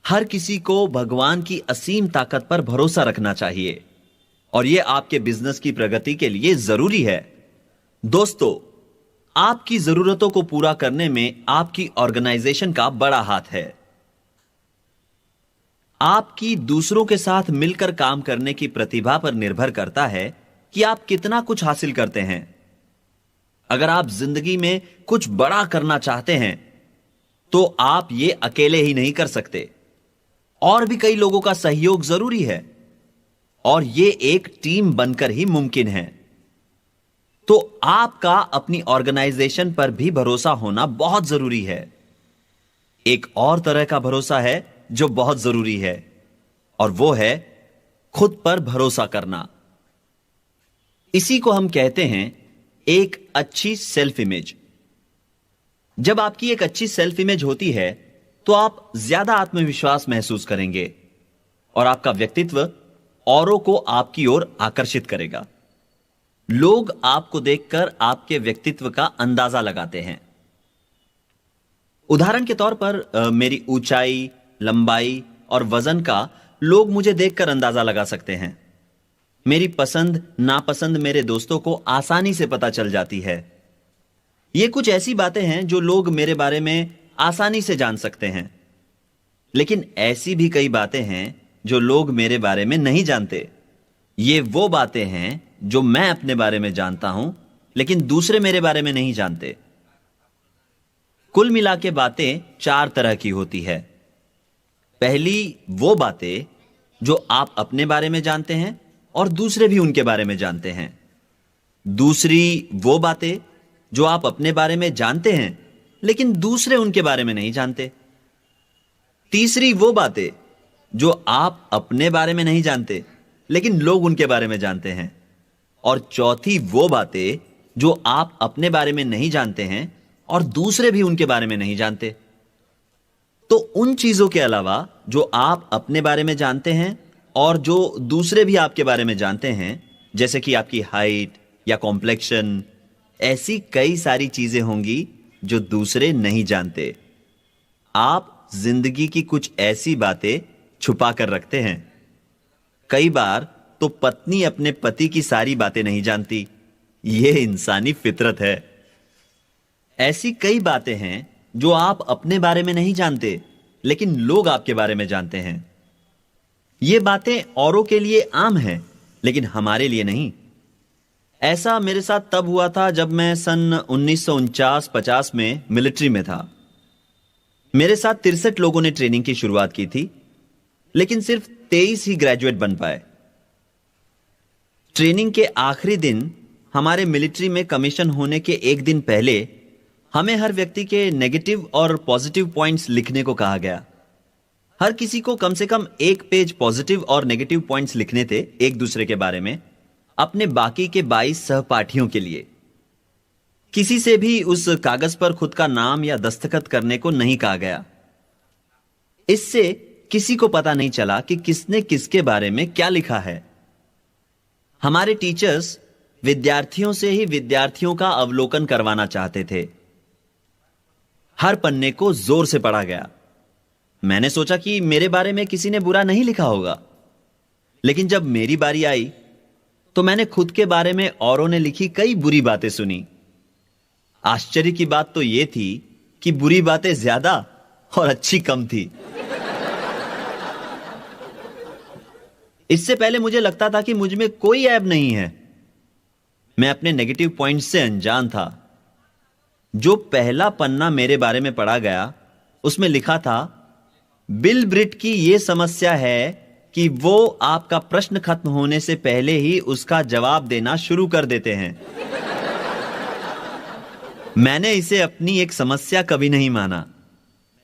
A: हर किसी को भगवान की असीम ताकत पर भरोसा रखना चाहिए, और यह आपके बिजनेस की प्रगति के लिए जरूरी है। दोस्तों, आपकी जरूरतों को पूरा करने में आपकी ऑर्गेनाइजेशन का बड़ा हाथ है। आपकी दूसरों के साथ मिलकर काम करने की प्रतिभा पर निर्भर करता है कि आप कितना कुछ हासिल करते हैं। अगर आप जिंदगी में कुछ बड़ा करना चाहते हैं तो आप यह अकेले ही नहीं कर सकते, और भी कई लोगों का सहयोग जरूरी है, और यह एक टीम बनकर ही मुमकिन है। तो आपका अपनी ऑर्गेनाइजेशन पर भी भरोसा होना बहुत जरूरी है। एक और तरह का भरोसा है जो बहुत जरूरी है, और वो है खुद पर भरोसा करना। इसी को हम कहते हैं एक अच्छी सेल्फ इमेज। जब आपकी एक अच्छी सेल्फ इमेज होती है तो आप ज्यादा आत्मविश्वास महसूस करेंगे और आपका व्यक्तित्व औरों को आपकी ओर आकर्षित करेगा। लोग आपको देखकर आपके व्यक्तित्व का अंदाजा लगाते हैं। उदाहरण के तौर पर मेरी ऊंचाई, लंबाई और वजन का लोग मुझे देखकर अंदाजा लगा सकते हैं। मेरी पसंद नापसंद मेरे दोस्तों को आसानी से पता चल जाती है। ये कुछ ऐसी बातें हैं जो लोग मेरे बारे में आसानी से जान सकते हैं, लेकिन ऐसी भी कई बातें हैं जो लोग मेरे बारे में नहीं जानते। ये वो बातें हैं जो मैं अपने बारे में जानता हूं, लेकिन दूसरे मेरे बारे में नहीं जानते। कुल मिला के बातें 4 तरह की होती है। पहली वो बातें जो आप अपने बारे में जानते हैं और दूसरे भी उनके बारे में जानते हैं। दूसरी वो बातें जो आप अपने बारे में जानते हैं लेकिन दूसरे उनके बारे में नहीं जानते। तीसरी वो बातें जो आप अपने बारे में नहीं जानते लेकिन लोग उनके बारे में जानते हैं। और चौथी वो बातें जो आप अपने बारे में नहीं जानते हैं और दूसरे भी उनके बारे में नहीं जानते। तो उन चीजों के अलावा जो आप अपने बारे में जानते हैं और जो दूसरे भी आपके बारे में जानते हैं, जैसे कि आपकी हाइट या कॉम्प्लेक्शन, ऐसी कई सारी चीजें होंगी जो दूसरे नहीं जानते। आप जिंदगी की कुछ ऐसी बातें छुपा कर रखते हैं। कई बार तो पत्नी अपने पति की सारी बातें नहीं जानती। यह इंसानी फितरत है। ऐसी कई बातें हैं जो आप अपने बारे में नहीं जानते लेकिन लोग आपके बारे में जानते हैं। ये बातें औरों के लिए आम हैं लेकिन हमारे लिए नहीं। ऐसा मेरे साथ तब हुआ था जब मैं सन 1949-50 में मिलिट्री में था। मेरे साथ 63 लोगों ने ट्रेनिंग की शुरुआत की थी, लेकिन सिर्फ 23 ही ग्रेजुएट बन पाए। ट्रेनिंग के आखिरी दिन हमारे मिलिट्री में कमीशन होने के एक दिन पहले हमें हर व्यक्ति के नेगेटिव और पॉजिटिव पॉइंट्स लिखने को कहा गया। हर किसी को कम से कम एक पेज पॉजिटिव और नेगेटिव पॉइंट्स लिखने थे एक दूसरे के बारे में, अपने बाकी के 22 सहपाठियों के लिए। किसी से भी उस कागज पर खुद का नाम या दस्तखत करने को नहीं कहा गया। इससे किसी को पता नहीं चला कि किसने किसके बारे में क्या लिखा है। हमारे टीचर्स विद्यार्थियों से ही विद्यार्थियों का अवलोकन करवाना चाहते थे। हर पन्ने को जोर से पढ़ा गया। मैंने सोचा कि मेरे बारे में किसी ने बुरा नहीं लिखा होगा, लेकिन जब मेरी बारी आई तो मैंने खुद के बारे में औरों ने लिखी कई बुरी बातें सुनी। आश्चर्य की बात तो यह थी कि बुरी बातें ज्यादा और अच्छी कम थी। इससे पहले मुझे लगता था कि मुझ में कोई ऐब नहीं है। मैं अपने नेगेटिव पॉइंट्स से अनजान था। जो पहला पन्ना मेरे बारे में पढ़ा गया उसमें लिखा था, बिल ब्रिट की यह समस्या है कि वो आपका प्रश्न खत्म होने से पहले ही उसका जवाब देना शुरू कर देते हैं। मैंने इसे अपनी एक समस्या कभी नहीं माना।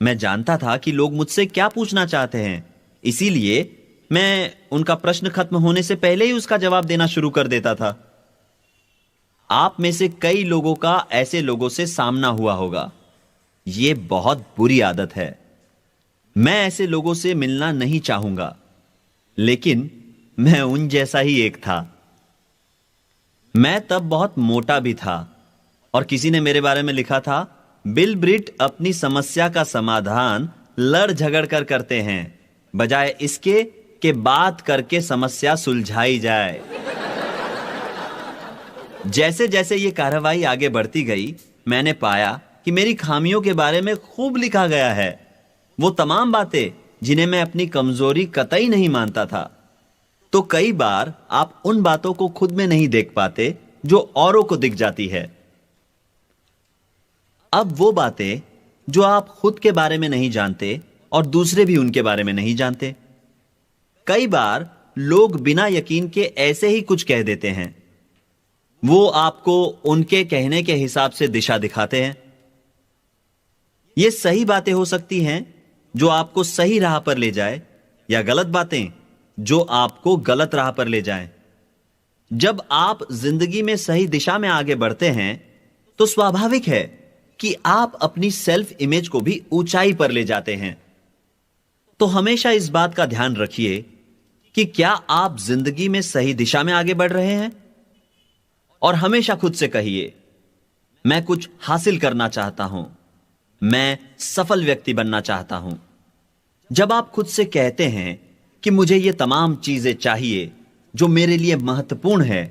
A: मैं जानता था कि लोग मुझसे क्या पूछना चाहते हैं, इसीलिए मैं उनका प्रश्न खत्म होने से पहले ही उसका जवाब देना शुरू कर देता था। आप में से कई लोगों का ऐसे लोगों से सामना हुआ होगा। यह बहुत बुरी आदत है। मैं ऐसे लोगों से मिलना नहीं चाहूंगा, लेकिन मैं उन जैसा ही एक था। मैं तब बहुत मोटा भी था और किसी ने मेरे बारे में लिखा था, बिल ब्रिट अपनी समस्या का समाधान लड़ झगड़ कर करते हैं, बजाय इसके कि बात करके समस्या सुलझाई जाए। जैसे जैसे यह कार्रवाई आगे बढ़ती गई, मैंने पाया कि मेरी खामियों के बारे में खूब लिखा गया है। वो तमाम बातें जिन्हें मैं अपनी कमजोरी कतई नहीं मानता था। तो कई बार आप उन बातों को खुद में नहीं देख पाते जो औरों को दिख जाती है। अब वो बातें जो आप खुद के बारे में नहीं जानते और दूसरे भी उनके बारे में नहीं जानते। कई बार लोग बिना यकीन के ऐसे ही कुछ कह देते हैं। वो आपको उनके कहने के हिसाब से दिशा दिखाते हैं। ये सही बातें हो सकती हैं जो आपको सही राह पर ले जाए, या गलत बातें जो आपको गलत राह पर ले जाएं। जब आप जिंदगी में सही दिशा में आगे बढ़ते हैं तो स्वाभाविक है कि आप अपनी सेल्फ इमेज को भी ऊंचाई पर ले जाते हैं। तो हमेशा इस बात का ध्यान रखिए कि क्या आप जिंदगी में सही दिशा में आगे बढ़ रहे हैं। और हमेशा खुद से कहिए, मैं कुछ हासिल करना चाहता हूं, मैं सफल व्यक्ति बनना चाहता हूं। जब आप खुद से कहते हैं कि मुझे ये तमाम चीजें चाहिए जो मेरे लिए महत्वपूर्ण है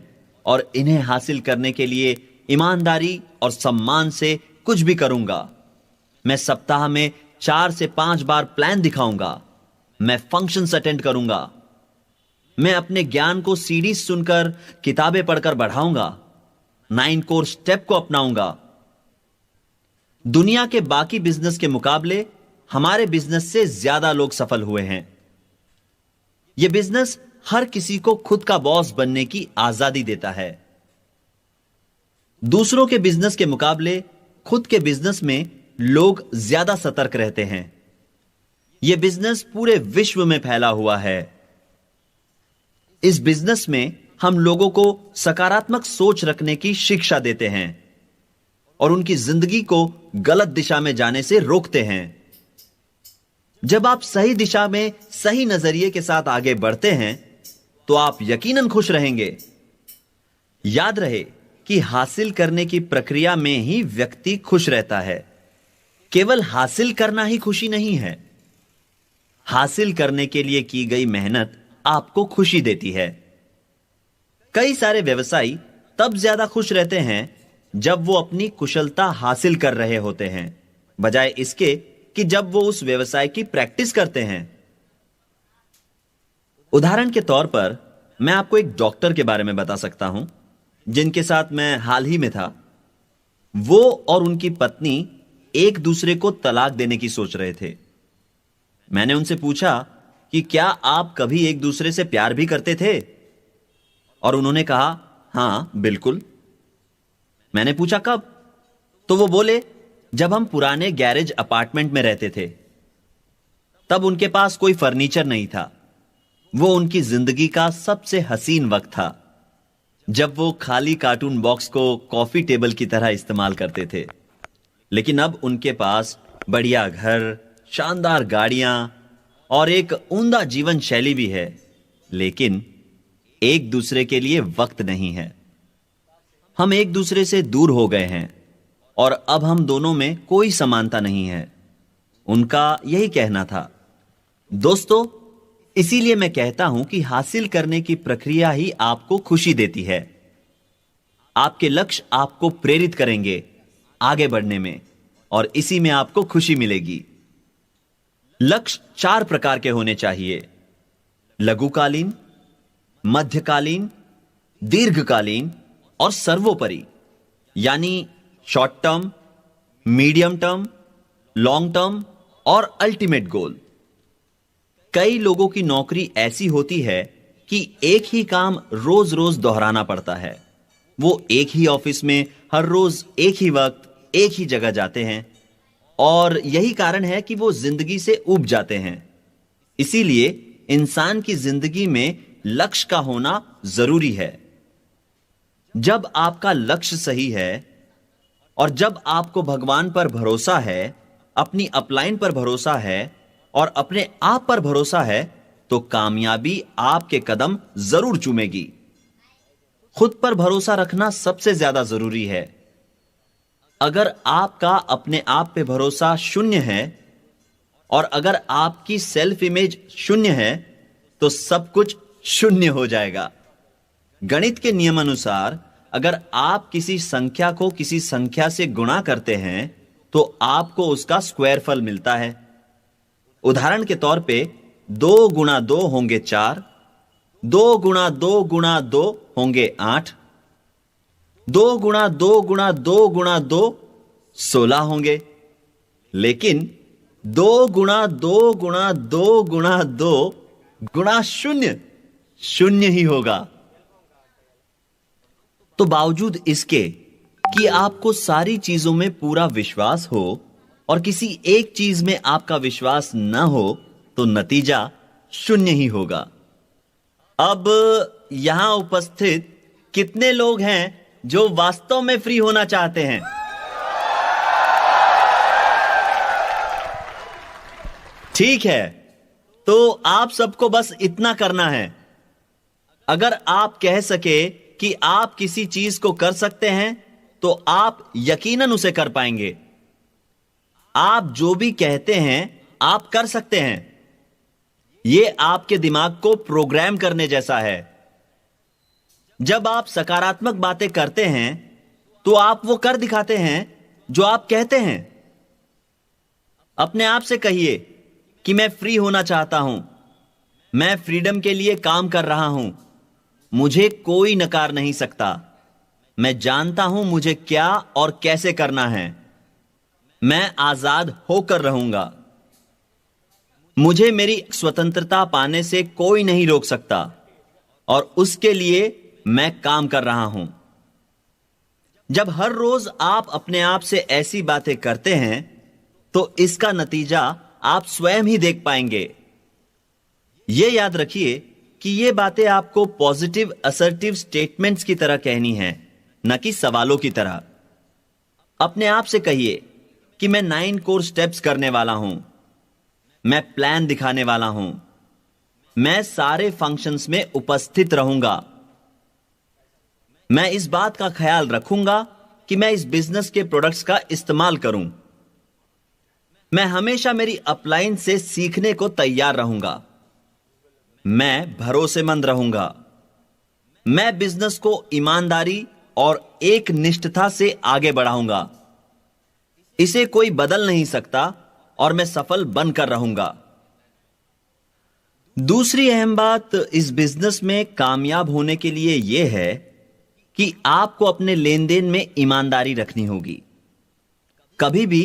A: और इन्हें हासिल करने के लिए ईमानदारी और सम्मान से कुछ भी करूंगा, मैं सप्ताह में 4 से 5 बार प्लान दिखाऊंगा, मैं फंक्शंस अटेंड करूंगा, मैं अपने ज्ञान को सीडीज सुनकर, किताबें पढ़कर बढ़ाऊंगा, 9 कोर स्टेप को अपनाऊंगा। दुनिया के बाकी बिजनेस के मुकाबले हमारे बिजनेस से ज्यादा लोग सफल हुए हैं। यह बिजनेस हर किसी को खुद का बॉस बनने की आजादी देता है। दूसरों के बिजनेस के मुकाबले खुद के बिजनेस में लोग ज्यादा सतर्क रहते हैं। यह बिजनेस पूरे विश्व में फैला हुआ है। इस बिजनेस में हम लोगों को सकारात्मक सोच रखने की शिक्षा देते हैं और उनकी जिंदगी को गलत दिशा में जाने से रोकते हैं। जब आप सही दिशा में सही नजरिए के साथ आगे बढ़ते हैं तो आप यकीनन खुश रहेंगे। याद रहे कि हासिल करने की प्रक्रिया में ही व्यक्ति खुश रहता है। केवल हासिल करना ही खुशी नहीं है। हासिल करने के लिए की गई मेहनत आपको खुशी देती है। कई सारे व्यवसायी तब ज्यादा खुश रहते हैं जब वो अपनी कुशलता हासिल कर रहे होते हैं, बजाय इसके कि जब वो उस व्यवसाय की प्रैक्टिस करते हैं। उदाहरण के तौर पर मैं आपको एक डॉक्टर के बारे में बता सकता हूं जिनके साथ मैं हाल ही में था। वो और उनकी पत्नी एक दूसरे को तलाक देने की सोच रहे थे। मैंने उनसे पूछा कि क्या आप कभी एक दूसरे से प्यार भी करते थे? और उन्होंने कहा, हां बिल्कुल। मैंने पूछा कब? तो वो बोले, जब हम पुराने गैरेज अपार्टमेंट में रहते थे। तब उनके पास कोई फर्नीचर नहीं था। वो उनकी जिंदगी का सबसे हसीन वक्त था, जब वो खाली कार्टून बॉक्स को कॉफी टेबल की तरह इस्तेमाल करते थे। लेकिन अब उनके पास बढ़िया घर, शानदार गाड़ियां और एक उम्दा जीवन शैली भी है, लेकिन एक दूसरे के लिए वक्त नहीं है। हम एक दूसरे से दूर हो गए हैं और अब हम दोनों में कोई समानता नहीं है। उनका यही कहना था। दोस्तों, इसीलिए मैं कहता हूं कि हासिल करने की प्रक्रिया ही आपको खुशी देती है। आपके लक्ष्य आपको प्रेरित करेंगे आगे बढ़ने में, और इसी में आपको खुशी मिलेगी। लक्ष्य 4 प्रकार के होने चाहिए: लघुकालीन, मध्यकालीन, दीर्घकालीन और सर्वोपरि, यानी short term, medium term, long term और अल्टीमेट गोल। कई लोगों की नौकरी ऐसी होती है कि एक ही काम रोज रोज दोहराना पड़ता है। वो एक ही ऑफिस में हर रोज एक ही वक्त एक ही जगह जाते हैं, और यही कारण है कि वो जिंदगी से ऊब जाते हैं। इसीलिए इंसान की जिंदगी में लक्ष्य का होना जरूरी है। जब आपका लक्ष्य सही है और जब आपको भगवान पर भरोसा है, अपनी अपलाइन पर भरोसा है और अपने आप पर भरोसा है, तो कामयाबी आपके कदम जरूर चूमेगी। खुद पर भरोसा रखना सबसे ज्यादा जरूरी है। अगर आपका अपने आप पे भरोसा शून्य है और अगर आपकी सेल्फ इमेज शून्य है, तो सब कुछ शून्य हो जाएगा। गणित के नियम अनुसार अगर आप किसी संख्या को किसी संख्या से गुणा करते हैं, तो आपको उसका स्क्वायर फल मिलता है। उदाहरण के तौर पे 2 गुणा 2 होंगे 4, 2 गुणा 2 गुणा 2 होंगे 8, 2 गुणा 2 गुणा 2 गुणा 2 16 होंगे। लेकिन 2 गुणा 2 गुणा 2 गुणा 2 गुणा 0 0 ही होगा। तो बावजूद इसके कि आपको सारी चीजों में पूरा विश्वास हो और किसी एक चीज में आपका विश्वास न हो, तो नतीजा 0 ही होगा। अब यहां उपस्थित कितने लोग हैं जो वास्तव में फ्री होना चाहते हैं? ठीक है, तो आप सबको बस इतना करना है। अगर आप कह सके कि आप किसी चीज को कर सकते हैं, तो आप यकीनन उसे कर पाएंगे। आप जो भी कहते हैं आप कर सकते हैं। यह आपके दिमाग को प्रोग्राम करने जैसा है। जब आप सकारात्मक बातें करते हैं, तो आप वो कर दिखाते हैं जो आप कहते हैं। अपने आप से कहिए कि मैं फ्री होना चाहता हूं, मैं फ्रीडम के लिए काम कर रहा हूं, मुझे कोई नकार नहीं सकता, मैं जानता हूं मुझे क्या और कैसे करना है, मैं आजाद होकर रहूंगा, मुझे मेरी स्वतंत्रता पाने से कोई नहीं रोक सकता और उसके लिए मैं काम कर रहा हूं। जब हर रोज आप अपने आप से ऐसी बातें करते हैं, तो इसका नतीजा आप स्वयं ही देख पाएंगे। यह याद रखिए कि ये बातें आपको पॉजिटिव असर्टिव स्टेटमेंट्स की तरह कहनी है, न कि सवालों की तरह। अपने आप से कहिए कि मैं 9 कोर स्टेप्स करने वाला हूं, मैं प्लान दिखाने वाला हूं, मैं सारे फंक्शंस में उपस्थित रहूंगा, मैं इस बात का ख्याल रखूंगा कि मैं इस बिजनेस के प्रोडक्ट्स का इस्तेमाल करूं, मैं हमेशा मेरी अपलाइन से सीखने को तैयार रहूंगा, मैं भरोसेमंद रहूंगा, मैं बिजनेस को ईमानदारी और एक निष्ठता से आगे बढ़ाऊंगा, इसे कोई बदल नहीं सकता और मैं सफल बनकर रहूंगा। दूसरी अहम बात इस बिजनेस में कामयाब होने के लिए यह है कि आपको अपने लेन देन में ईमानदारी रखनी होगी। कभी भी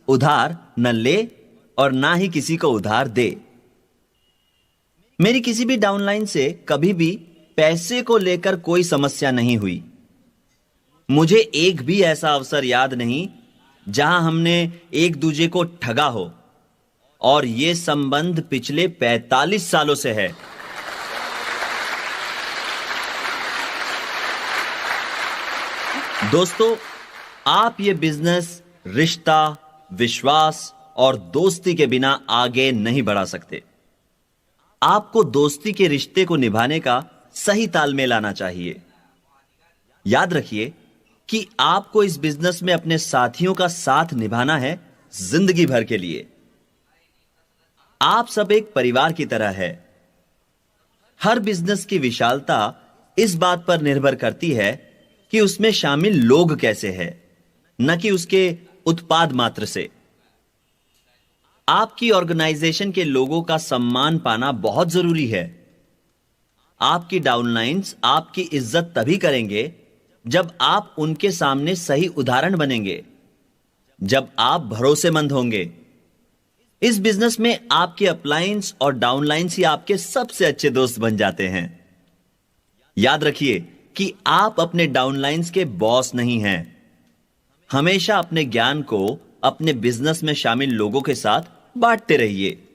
A: उधार न ले और ना ही किसी को उधार दे। मेरी किसी भी डाउनलाइन से कभी भी पैसे को लेकर कोई समस्या नहीं हुई। मुझे एक भी ऐसा अवसर याद नहीं जहां हमने एक दूसरे को ठगा हो, और यह संबंध पिछले 45 सालों से है। दोस्तों, आप ये बिजनेस रिश्ता, विश्वास और दोस्ती के बिना आगे नहीं बढ़ा सकते। आपको दोस्ती के रिश्ते को निभाने का सही तालमेल आना चाहिए। याद रखिए कि आपको इस बिजनेस में अपने साथियों का साथ निभाना है जिंदगी भर के लिए। आप सब एक परिवार की तरह है। हर बिजनेस की विशालता इस बात पर निर्भर करती है कि उसमें शामिल लोग कैसे हैं, न कि उसके उत्पाद मात्र से। आपकी ऑर्गेनाइजेशन के लोगों का सम्मान पाना बहुत जरूरी है। आपकी डाउनलाइंस आपकी इज्जत तभी करेंगे जब आप उनके सामने सही उदाहरण बनेंगे, जब आप भरोसेमंद होंगे। इस बिजनेस में आपके अपलाइंस और डाउनलाइंस ही आपके सबसे अच्छे दोस्त बन जाते हैं। याद रखिए कि आप अपने डाउनलाइंस के बॉस नहीं हैं। हमेशा अपने ज्ञान को अपने बिजनेस में शामिल लोगों के साथ बांटते रहिए।